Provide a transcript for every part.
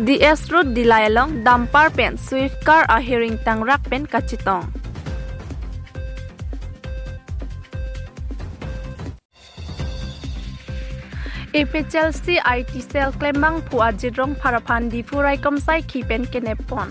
DS Road Dilayalong Dampar Pen Swift Car a Hearing Tangrak Pen Kachitong. APHLC IT Cell Klembang Pu Ajidrong Parapan di Furai Komsai Kipen Kenepon.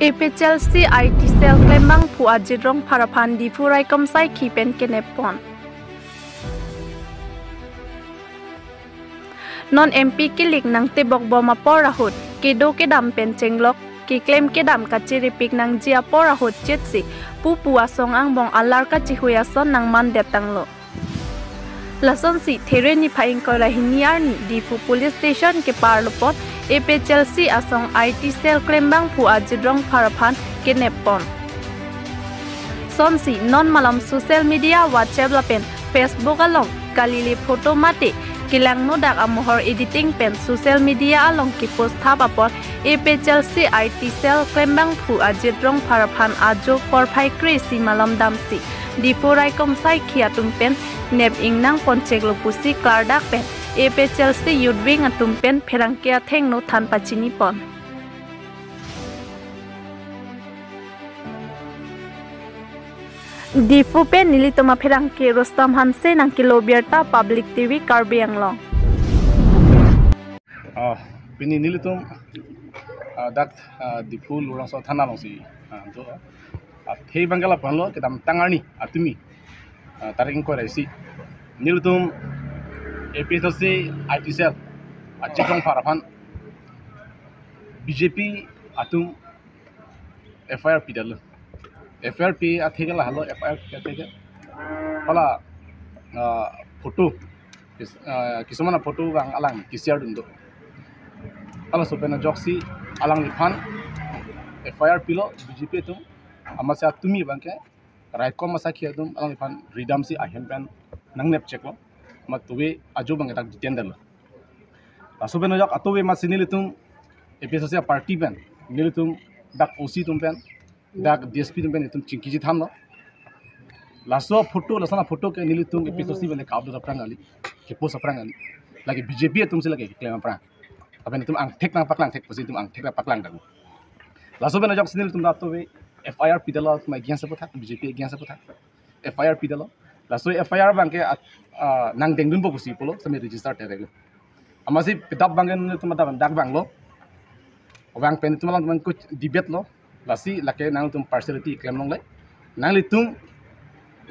APHLC IT Cell Klembang Pu Ajidrong Parapan di Furai Komsai Kipen Kenepon. Non MP Kilik nang Tebok Boma Porahut Kedo Kedam Pen Chenglok ki claim kedam ka chiripik nang jia pora hot chetsi pupu asong ang bong alar ka chihuya son nang man detanglo lason si thereni phaing ko la hiniar ni difu police station ke parlopot APHLC asong IT cell claim bang pu ajidrong parapan ke nepon son si non malam social media WhatsApp la pen Facebook along kalili photo mate kilang no dak amohor editing pen social media along ki post thap apor APHLC IT cell klembang pu ajidrong parapan ajo porphai kri si malam damsi dipurai komsai khiatum pen neb ingnang ponchek lopusi klardak pen APHLC youth wing atum pen pherangkia thengno than pachini pon Difu pen nilitoma pherang ke Rostam Hanse nang kilo bierta public TV Karbiang long. Pini nilitum dak difu lurang so thana long si do thei bangala panlo kedam tangani atumi taring ko raisi nilitum APHLC IT cell achikong parapan BJP atum FIR pidal FRP athegala halo FIR athega pala photo kisumana photo gang alang kisiar dundo pala sopena joksi alang liphan FIR pilo BJP tu amasa tumi bangke right ko masa khia dum alang liphan redam si ahem pen nang nep check lo matuwe aju bang tak ditendal la sopena jok atowe masinili tum APHLC party pen nilitum dak OC tum pen dak DSP tum pen tum chingkiji thamlo laso photo lasana photo ke nilitum APHLC bele kaab do prangali ke post prangali lagi BJP tum se lagi claim prang aben tum ang thek nang paklang thek posi tum ang thek paklang dak laso bena jok sinil tum dato we FIR pidala tum agyan sa potha BJP agyan sa potha FIR pidala laso FIR bangke nang dengdun bo posi polo sami register terego amasi pitap bangen tum da dak banglo obang pen tum lang tum ko debate lo lasi lake nang tum partiality claim long lai nang litum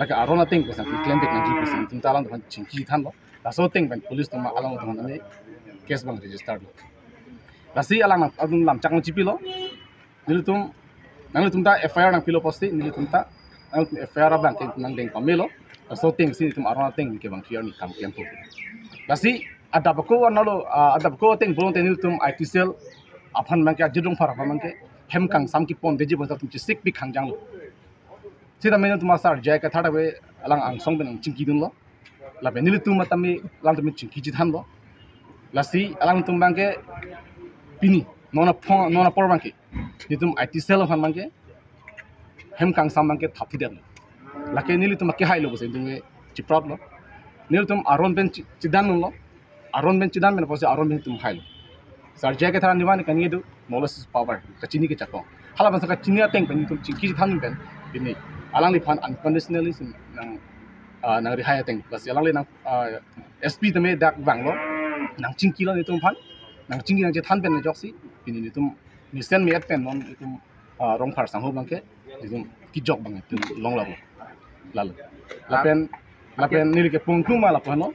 lake arona ting ko sa claim bek nang jipi tum talang tum chingki than lo laso ting pen police tum alang tum ame case bang register lo lasi alang adum lam chakang jipi lo nilitum nang litum ta FIR nang pilo posti nilitum ta nang FIR bang ke nang deng pamelo laso ting si tum arona ting ke bang clear ni kam kempo lasi ada bako ting bolong ten nilitum IT cell aphan mangke jidong phara mangke hemkang samki pon deji bonta tum sik bi khangjang lo sida mena tuma sar jai ka thada we alang ang song ben chingki dun lo la benili tum matami lang tum chingki ji than lo lasi alang tum bangke pini nona por bangke nitum IT cell phan bangke hemkang sam bangke thapi der lake nili tum ke hailo bose dum chiprap lo nil tum aron ben chidan lo aron ben chidan ben pose aron ben tum hailo sar jai ka thara niwan kan yedu knowledge power kachini ke chako hala basa kachini ateng pen tum chingki than ben bini alang li phan unconditionally nang nang ri haya teng plus alang li nang SP tame dak banglo nang chingki lo nitum phan nang chingki nang je than ben joksi bini nitum nisen me at pen non nitum rong phar sang ho bangke nitum ki jok bang tum long labo lapen nili ke pungtu mala pano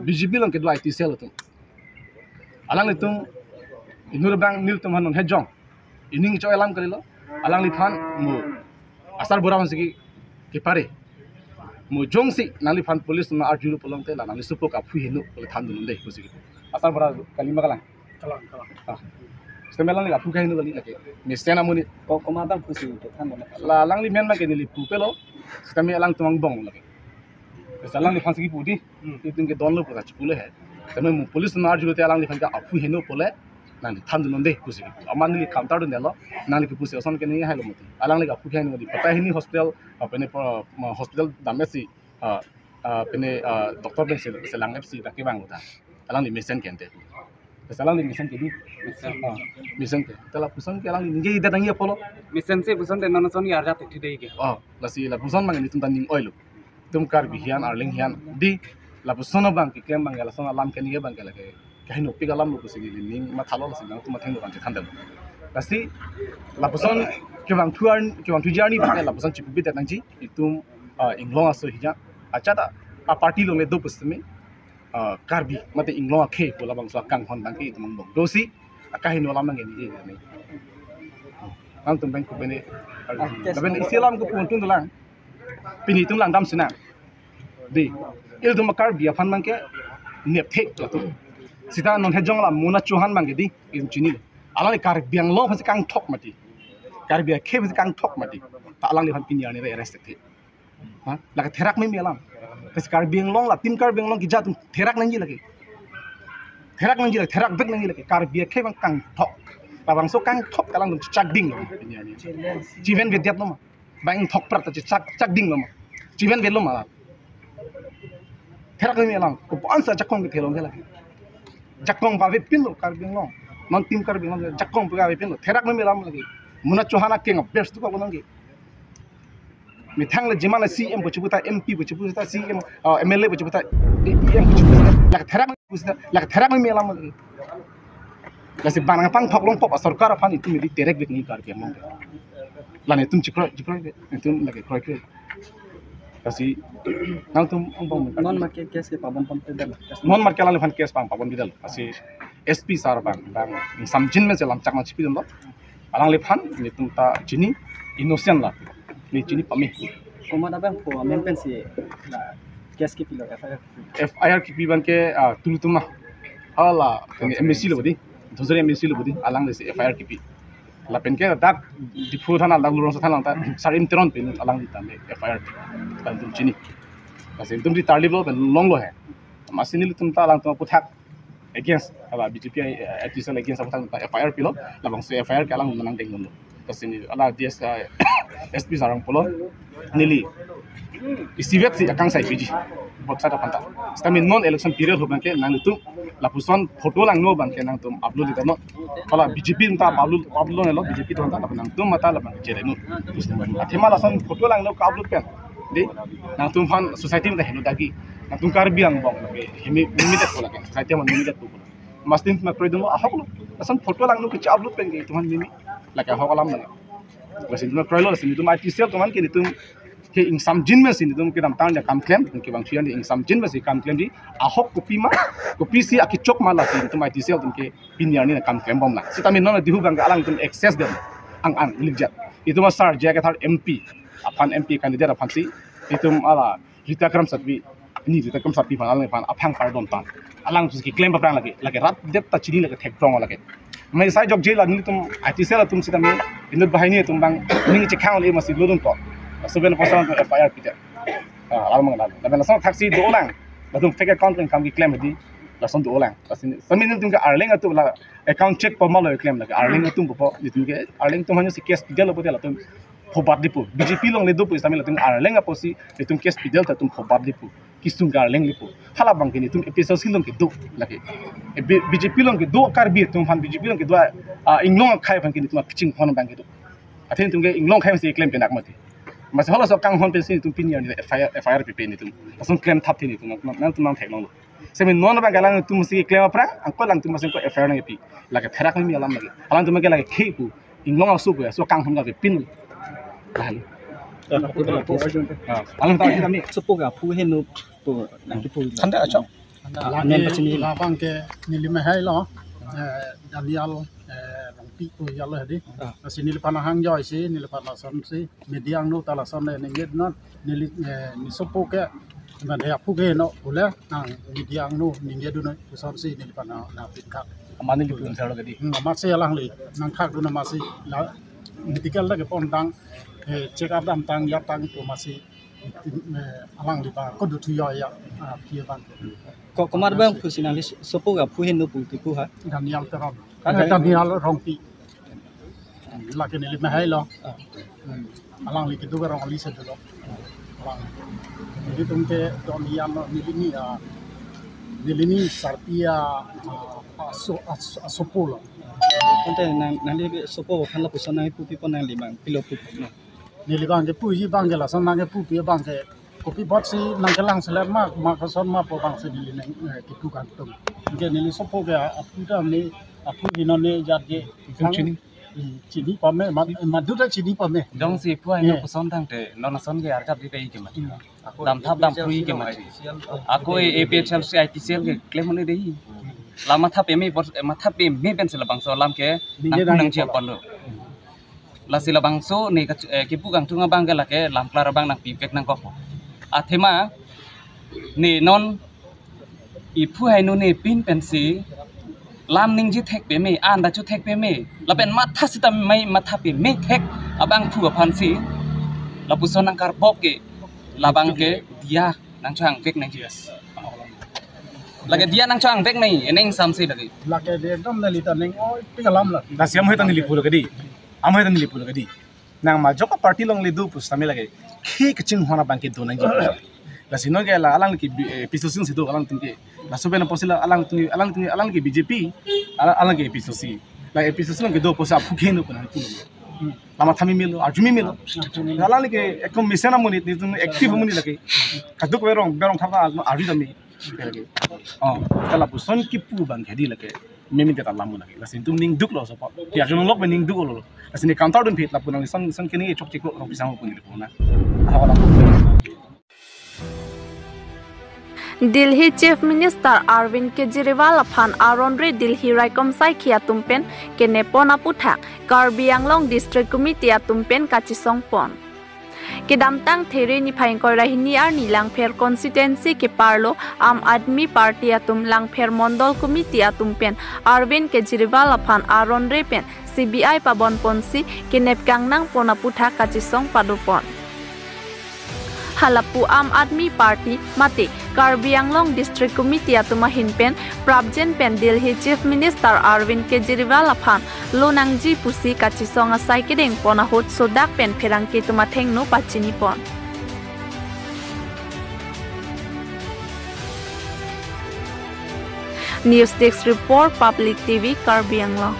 BJP long ke do IT cell tum alang litum inur bang nil tum hanon hejong ining cho alam kalilo alang li phan mu asar boram sigi ke pare mu jongsi nali phan police na arjulu polong te la nali supok aphu hinu pole than dun le kusigi asar bora kalima kalang stemelang li aphu kai hinu gali lake misena muni ko komadang kusi te than la alang li men ma ke nili pupelo stemi alang tumang bong lake salang li phan sigi pudi itung ke don lo pura chupule hai tame mu police na arjulu te alang li phan ka aphu hinu pole nang tham dun deh pusi aman ni counter dun delo nang li pusi oson ke ni hai lo mati alang li apu khai ni pata hini hospital apene hospital damesi pene doktor ben selang fc tak bang uta alang li mesen kente salang li mesen ke di mesen ke tela pusan ke alang li nge ida nang apolo mission से बुसन ते नन सन यार जाते ठिदे के lasi la pusan mang ni tum tan ning oil tum kar bi hian arling hian di la pusan bang ke klem bang la son alam ke ni bang ke la ke kahin opi galam lu pusi ni ning ma thalo la sing tum ma theng bang ke thandel lasi la pusan ke bang tujar ni bang la pusan chipu bi nang ji itum inglong aso hija acha da a party lo me do pusme karbi mate inglong a khe bola bang so kang hon bang ke tum bong dosi kahin wala mang ni ni ang tum bang ku bene laben isilam ku pun tun lang pini tung lang dam sina di il tum kar bia phan mang ke nep thek la tu sita non hejong la muna chuhan mang ke di in chini ala ni kar biang lo phasi kang thok mati kar bia khe phasi kang thok mati ta alang ni phan pinya ni re arrest the ha la ka therak me melam tes kar biang long la tim kar biang long ki ja tum therak nang ji lagi therak nang ji lagi therak bek nang ji lagi kar bia khe bang kang thok bang so kang thok kalang dum chak ding lo pinya ni jiven vidyat lo ma bang thok prat ta chak ding lo ma jiven vet lo ma therak me melam ko ansa jakong ke thelong lagi jakong ba ve pin lo kar biang long non tim kar biang long jakong ba ve pin lo therak me melam lagi muna chohana ke ngap best ko nang ge mithang le jimala cm ko chubuta mp ko chubuta cm mla ko chubuta em ko chubuta la therak me melam lagi lasi banang pang thok long pop sarkar fan itu midi terek bek ni kar ke mong la ne tum chikro tum lagi kroi ke lasi nang tum ong non market case के पाबन पन ते non markala le fan kes pang pabon bidal asi sp sar bang samjin me selam chakma chipi dum alang le fan ni tum ta jini innocent la ni jini pami कोमा दा bank फो maintain से केस के पिलो fir ki piban ke tulu tuma hala msc lo bodi dhuzare msc lo bodi alang le fir ki pi la pen ke dak dipu thana dak lurong sa thana ta sarim teron pin alang di tame fir ban tum jini kasi tum di tarlib lo ben long lo hai masini tum ta alang tum puthak against ala bjp activism against apa fir pilo labang se fir ke alang menang deng lo kasi ni ala ds sp sarang polo nili isivet si akang sai piji botsa ta panta stami non election period ho bangke nang tu lapuson photo lang no bangke nang tum upload dito no ala bjp ta upload no bjp to ta nang tum mata la bang jere no athima la son photo lang no ka upload pen di nang tum fan society ma helu dagi nang tum kar biang bong himi limited ko lagi society ma limited ko mastin ma proidum ahok lo asan photo lang no ki upload pen ge tuman mimi la ka ho kalam na wasin tum proilo sin tum IT sel tuman ke tum ke insam jin me sin tum ke dam tan ya kam claim ke bang thian insam jin me si kam claim di ahok kopi ma kopi si akichok ma la sin tum IT sel tum ke pinyar ni kam claim bom la sitamin non dihu bang alang tum access dem ang ligjat itu ma sar jaga thar mp apan mp candidate apan si itu ala rita kram satbi ni rita kram satbi ban alang ban apang pardon tan alang ki claim ba prang lagi rat det ta chini lagi thek prong lagi mai sai jok jela ni tum IT sel tum sitami indut bahini tum bang ni che khang le ma si lodun ko 7% FIR kita alam mengenal dan langsung taksi dolang langsung fake account yang kami claim di langsung dolang langsung semin itu ke arling itu lah account check pemal claim lagi arling itu bupo itu ke arling itu hanya si case pidal apa dia langsung khobar dipu BJP long le do pu sambil langsung arling apa si itu case pidal langsung khobar dipu kisung ke arling dipu hala bang kini itu episode silong ke do lagi BJP long ke do karbi itu han BJP long ke do inglong khai bang kini itu pitching hon bang itu atin itu ke inglong khai si claim penak mati masih halos kang hon pensi itu pinyar ni FIR PP ni tu langsung claim tap ni tu nang tu nang thek long semin non bang galang tu mesti claim apa angko lang tu mesti ko FIR ni pi lagi therak ni alam lagi alang tu mesti lagi ke ku inglong asu ya so kang hon ga pin lalu alang tahu kami sepoga pu henu pu nang pu sanda acho nen pasini la bangke ni lima hai lo Daniel pi ko yalo hadi sini lepan hang joy si ni lepan lason si mediang no talason ne nged non ni sopo ke man ya pu ke no ule nang mediang no ni ngedu no puson si ni lepan na pinka amani lu pun sero gadi amat se lang li nang khak du na masi la medical la ke pon tang check up dam tang yap tang to masi alang liba ko du tu yo ya pia bang Komar bang pusinalis sopo ga puhin no puti ku ha. Daniel Teron Daniel Rongpi lagi ni lima hai lo alang li kitu garong ali sedo alang jadi tumte Daniel nilini sarpia sopo Konte nang li sopo kan la pusana pupi pon nang limang pilo pupi no. nili bang ke puji bang ke la san nang ke pupi bang ke kopi bot si nang ke lang selat ma ka son ma po bang se nili nang kitu kan tum ke nili sopo ke apu da ni apu hino ne jat ke chini pame madu da chini pame Dong si puai no puson tang te non son ge arjap di pei ke mat dam thap dam pui ke mat aku APHL si ITCL ke claim ne dei lama thap emi matha pe me ben se labang so lam ke nang chia pon lo la si labang so ne ke pu gang tunga bang ke la ke lam klar bang nang pi pek nang ko athema ne non I pu hai no ne pin pen si lam ning ji thek pe me an da chu thek pe me la ben matha si ta mai matha pe me thek abang thu phan si la pu son nang kar bok ke labang ke dia nang chang pek nang jias lagi dia nang chang pek nai eneng sam si lagi lagi de dom nali ta neng oi pingalam la da siam hai tan li pul gadi am hai tan li pul gadi nang ma joka party long le du pustame lage khi kaching hona bang ke do nang ji la sino ke la alang ki episode sin sido alang tingke la sobe na posila alang ki BJP alang ki episode la episode ke do posa phukhen ko na tu lama thami milo arjumi milo alang ke ekom misena monit ni tu active moni lage kaduk berong thapa arju dami lage kala puson ki pu bang hedi lage memi ta lamu lage la sin tum ning duk lo so pa ya jono lok ning duk lo la sin counter dun phit la punang san kini chok chik lo pisang ko ni ko na Delhi Chief Minister Arvind Kejriwal phan Aronre Delhi Raikom Sai Khia Tumpen ke Nepona Puthak Karbi Anglong District Committee Tumpen Kachisong Pon Kedam tang There ni phaing koi rahini ar ni Langpher constituency ke Parlo Aam Admi Party atum Langpher Mondol Committee atumpen Arvind Kejriwal phan Aronre pen CBI pabon ponsi ke Nepkang nang Pona Puthak Kachisong padupon Halapu Aam Admi Party mate Karbi Anglong District Committee atuma hinpen Prabjen pen Delhi Chief Minister Arvind Kejriwal phan Lonangji pusi kachisong asai kedeng pona hot sodak pen pherang ke tuma thengno pachini pon News Desk Report Public TV Karbi Anglong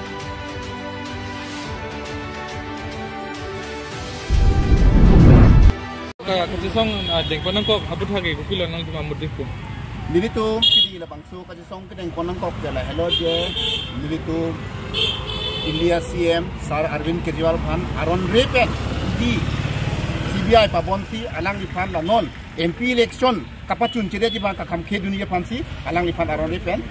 Kachisong dengponang kok abut hage kupilo nang cuma mudih pun. Nilito kidi la bangso kachisong kedeng konang kok jala hello je nilito India CM Sir Arvind Kejriwal phan Aronre pen di CBI pabonti alang di phan la non MP election kapachun chire di bang kakam ke dunia phansi alang di phan Aronre pen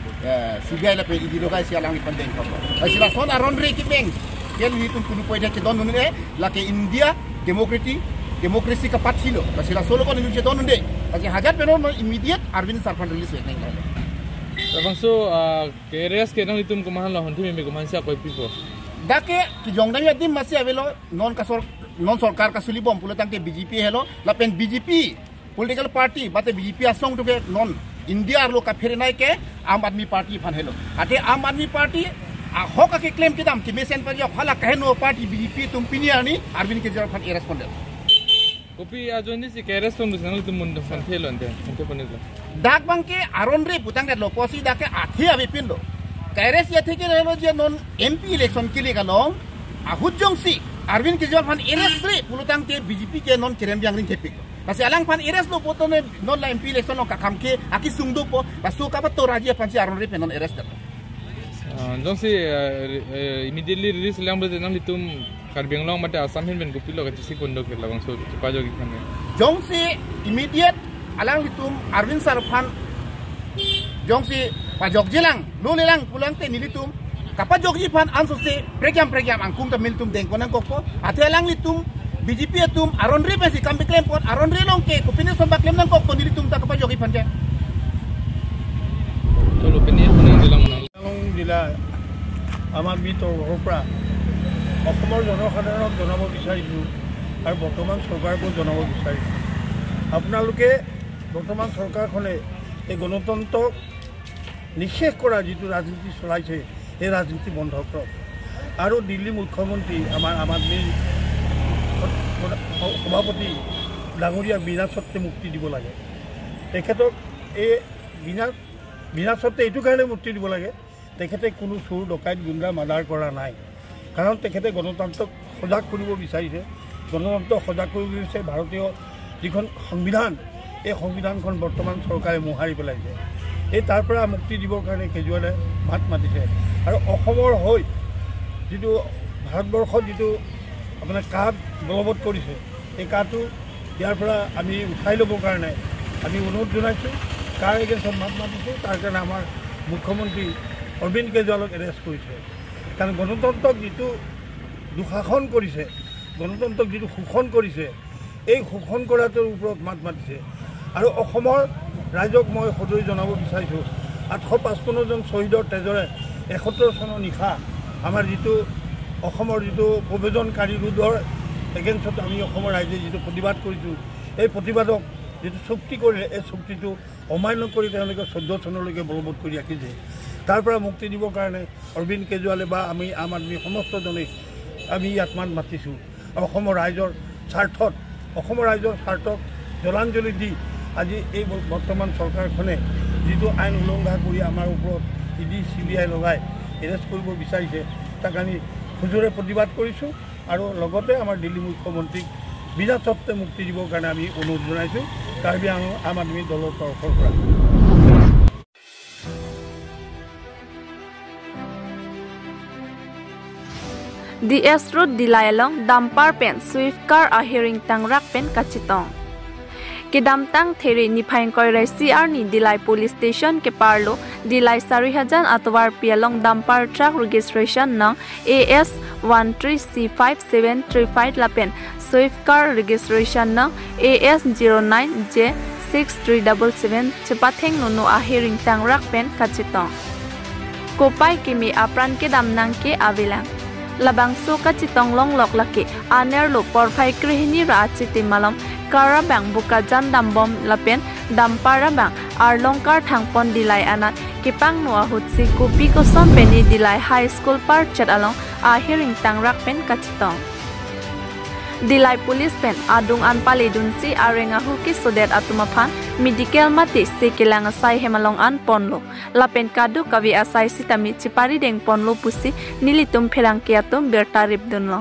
CBI la pe di logai si alang di phan deng kok. Asila son Aronre ki beng kel hitung kunu poida ke don nune la ke India demokrasi ka pathilo basila solo kon nuje don nde kasi hajar penon immediate Arvind sir phan release wek nai Bangso KRS ke nang itum kumahan la honti me kumahan sia koi pipo. Dake ki jongdang yadim masih avelo non sarkar ka suli bom puletang ke BJP hello la pen BJP political party bate BJP asong to ke non India lo ka pherenai ke Aam Admi Party phan hello ate Aam Admi Party hoka ke claim kidam ki mesen pa jo phala kaheno party BJP tum piniani Arvind Kejriwal phan irrespondent Kopi ajondi si KRS tong nang itum mun fan thelo ante panilo. Dak bangke Aronre putang ke loposi dake athi abi pindo KRS ya theke relo je non MP election ke liga long ahujong si Arvind Kejriwal phan RS3 pulutang ke BJP ke non kerembiang ring thepik kasi alang phan RS lo potone non la MP election lo kakam ke aki sungdo po basu ka to raji phan si Aronre pen non RS dat Jong si immediately release lang bade nang itum Karbi Anglong mate asam hin ben kupilo kachisi kondo ke labang so pajo gi khane jong si immediate alang itum Arvind sir phan jong si pajok jilang lo lelang pulang te nilitum kapajok ji phan anso se program angkum ta miltum deng konang kokpo ate alang litum BJP atum Aronre pe si kambe claim pot Aronre long ke kupine somba claim nang kokpo nilitum ta kapajok ji phan je tolo penir punang dilang long dila amar bitor hopra অসমৰ জনসাধাৰণক জনাব বিচাৰিছোঁ আৰু বৰ্তমান চৰকাৰকো জনাব বিচাৰিছোঁ আপোনালোকে বৰ্তমান চৰকাৰখনে এই গণতন্ত্ৰক নিষেধ কৰা যিটো ৰাজনীতি চলাইছে এই ৰাজনীতি বন্ধ কৰক আৰু দিল্লী মুখ্যমন্ত্ৰী আমাৰ আম আদমিৰ সভাপতি ডাঙৰীয়া বিনা চৰ্তে মুক্তি দিব লাগে তেখেতক এই বিনা চৰ্তে এইটো কাৰণে মুক্তি দিব লাগে তেখেতে কোনো চোৰ ডকাইত গুণ্ডা মাৰ্ডাৰ কৰা নাই কাৰণ তেখেতে গণতন্ত্ৰক সজাগ কৰিব বিচাৰিছে গণতন্ত্ৰক সজাগ কৰিব বিচাৰিছে ভাৰতীয় যিখন সংবিধান এই সংবিধানখন বৰ্তমান চৰকাৰে মোহাৰি পেলাইছে এই তাৰ পৰা মুক্তি দিবৰ কাৰণে কেজৰিৱালে মাত মাতিছে আৰু অসমৰ হৈ যিটো ভাৰতবৰ্ষত যিটো আপোনাৰ কাৰ্ড বলবৎ কৰিছে এই কাৰ্ডটো ইয়াৰ পৰা আমি উঠাই ল'বৰ কাৰণে আমি অনুৰোধ জনাইছোঁ কাৰ এগেইনষ্টত মাত মাতিছোঁ তাৰ কাৰণে আমাৰ মুখ্যমন্ত্ৰী অৰবিন্দ কেজৰিৱালক এৰেষ্ট কৰিছে কাৰণ গণতন্ত্ৰক যিটো দুঃশাসন কৰিছে গণতন্ত্ৰক যিটো শোষণ কৰিছে এই শোষণ কৰাটোৰ ওপৰত মাত মাতিছে আৰু অসমৰ ৰাইজক মই সদৰি জনাব বিচাৰিছোঁ 855জন শ্বহীদৰ তেজৰে 71 চনৰ নিশা আমাৰ যিটো অসমৰ যিটো প্ৰব্ৰজনকাৰী ৰোধৰ এগেইনষ্টত আমি অসমৰ ৰাইজে যিটো প্ৰতিবাদ কৰিছোঁ এই প্ৰতিবাদক যিটো চুক্তি কৰিলে এই চুক্তিটো অমান্য কৰি তেওঁলোকে 14 চনলৈকে বলবৎ কৰি ৰাখিছে তাৰ পৰা মুক্তি দিবৰ কাৰণে অৰবিন্দ কেজৰিৱালে বা আমি আম আদমি সমস্তজনে আমি ইয়াত মাত মাতিছোঁ অসমৰ ৰাইজৰ স্বাৰ্থত জলাঞ্জলি দি আজি এই বৰ্তমান চৰকাৰখনে যিটো আইন উলংঘা কৰি আমাৰ ওপৰত ইডি CBI লগাই এৰেষ্ট কৰিব বিচাৰিছে তাক আমি খুজুৰে প্ৰতিবাদ কৰিছোঁ আৰু লগতে আমাৰ দিল্লী মুখ্যমন্ত্ৰীক বিনা চৰ্তে মুক্তি দিবৰ কাৰণে আমি অনুৰোধ জনাইছোঁ কাৰ্বি আম আদমি দলৰ তৰফৰ পৰা DS Road Dilayalong Dampar Pen Swift Car a hearing Tangrak Pen Kachitong Kidam Tang Theri Nipain Koi CR ni Dilay Police Station ke Parlo Dilay Sarihajan Atwar Pialong Dampar Truck Registration Nang AS 13C5735 Lapen Swift Car Registration Nang AS 09J6377 Chepatheng Nunu a hearing Tangrak Pen Kachitong Kopai Kimi Apran Kidam Nang ke Avilang Labang suka citong long lok laki aner lo porfai krihini ra citi malam karabang buka jan dambom lapen damparabang arlong kar thangpon dilai anat kipang nuwa hutsi kupi ko som peni dilai high school par chat along a hearing tangrak pen kachitong Dilay police pen adung anpali dunsi arenga huki sodet atumaphan medical mati sekilang asai hemalong an ponlo lapen kadu kavi asai sitami chipari deng ponlo pusi nilitum pherang kiatum bertarip dunlo